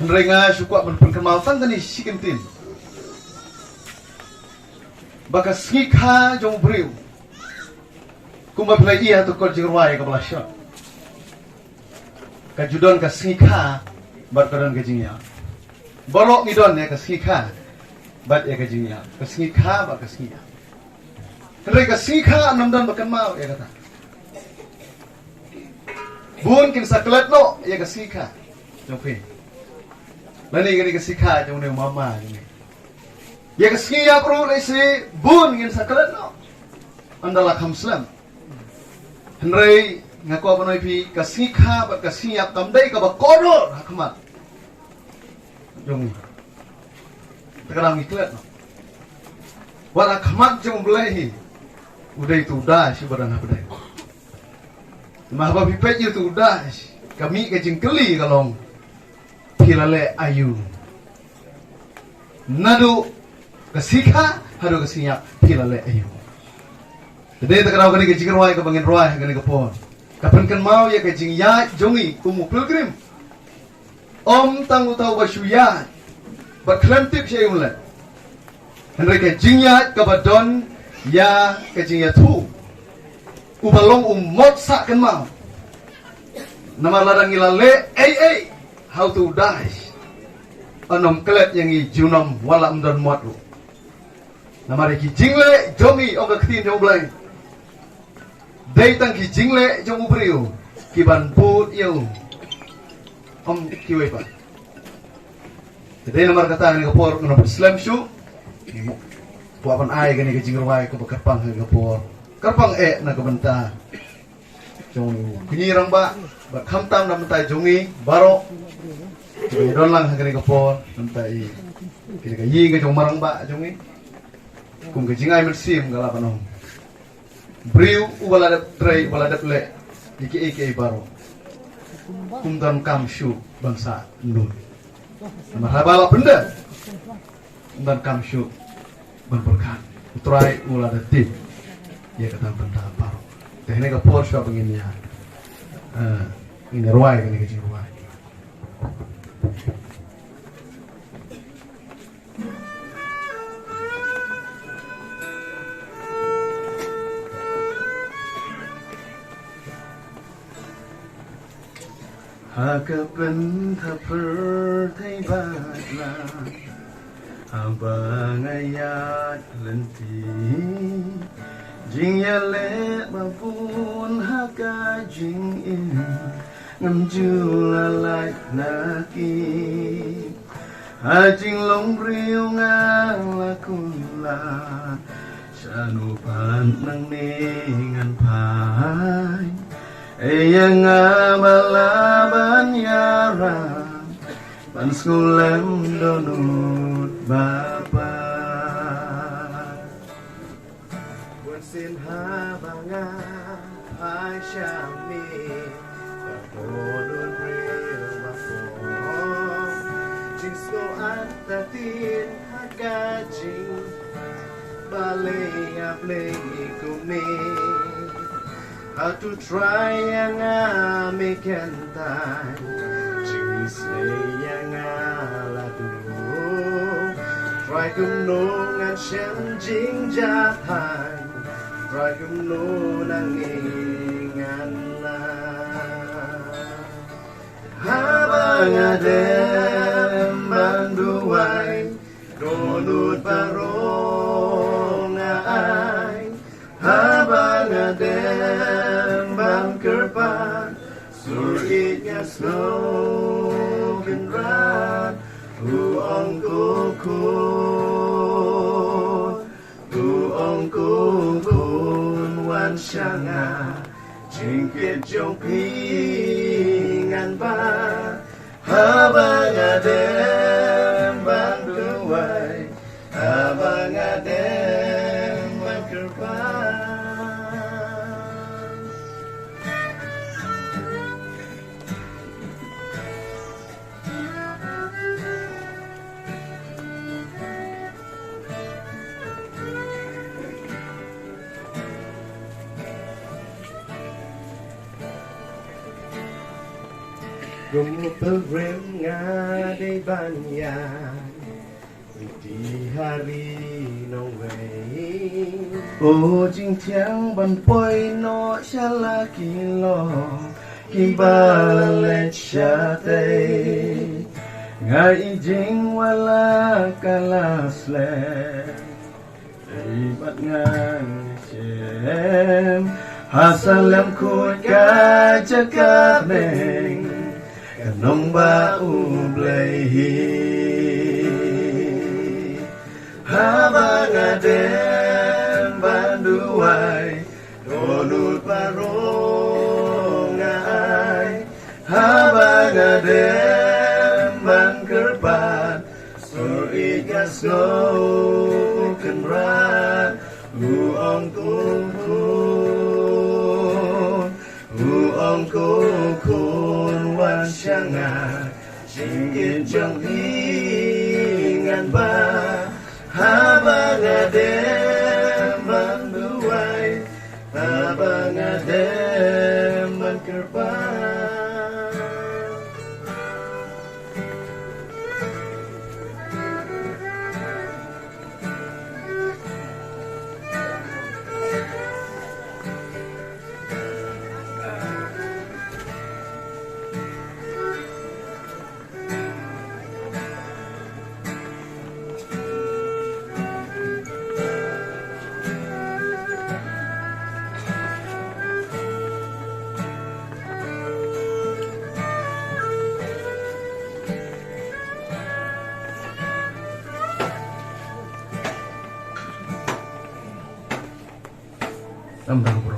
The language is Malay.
Henrenga syukwa berkenal tangani sikentin. Baka skikha jong briu. Kumba play iya to kol jirwai ka blasyon. Ka judon ka skikha bat kadon ka jingya. Borok ngidon ya ka skikha bat ya ka jingya. Ka skikha bat ka skikha. Henry ka skikha namdan bakan mau ya kata. Bun kin saklet no ya ka skikha. Jong pin. Lani gani ka skikha jong ne mama ni. Ya keskiya pro lesi bun ngin saklet no. Andala kamslam. Henry ngaku apa noi pi kesikha bat kesiap tamdai ka bakodo hakmat. Jong. Tekarang iklet no. Wala khamat jong belahi. Udah itu udah si badan apa dai. Mahaba pipet itu udah kami ke jengkeli kalong pilale ayu. Nadu kesikha haru kesiap pilale ayu. Jadi tekarau kani ke jingir wai ke bangin ruai kani ke pon. Kapan kan mau ya ke jing ya jongi kumu pilgrim. Om tanggu tahu basuya. Baklantip siya yung lan. Henry ke jing ya ke badon ya ke jing ya tu. Ubalong umot sa kan mau. Nama larang ilale how to die. Anom kelet yang i junom wala amdan muatlu. Nama reki jingle jongi oga ketin jong blay. Daytang ki jingle jong ubriu kiban put yêu. Om kiwe pa. Jadi nomor kata ni kapor nomor Islam syu. Puapan ai gani ke jingrwai ke kerpang ke kapor. Kerpang na kebenta. Jong kunyirang ba khamtam na mentai jongi baro. Jadi don lang gani kapor mentai. Kini ka yi ke jong marang ba jongi. Kum ke jingai mersim gala panong. Briu ubala dap tray ubala dap le. Iki baro. Kum dan kam syu bangsa nun. Marhabala benda. Dan kam syu berberkah. Utrai ula detik. Ya kata benda baru. Teknik kapor syu penginnya. Ini ruai kan ke ruai. Hakapan taper batla abang ayat lenti jing yale mapun haka jing ini ngamjulalai naki hajing long riu ngalakula sanupan nang ningan pai yang amalaban yara panskulam donut bapa Bunsin habanga Aisyami Kapodun real mafong Jinsko atatin hagajing Balay aplay kuming How to try yang amikan tay Jingisay yang aladu Try kumnungan siyang jingjahay Try kumnunang ingan na Habang adem banduay Donut parong ay Habang adem bang kerpan Surit nga snow kenrat Uong kukun wan siya nga Jingkit jong pingan ba Habang adem bang duway Habang adem bang kerpan Gumupelrem ngade banyan di hari nong wei ô jing thiang ban poi no shala kilo kibale chate ngai jing wala kalasle ibat ngan chem hasalam kut ka cakap neng kanong ba ublehi habang adem banduai donut parongai habang adem bangkerpan surigas no kenrat uong kukun wan syanga singgit jang ingan ba habang adem banduai habang adem bangkerpan Tambah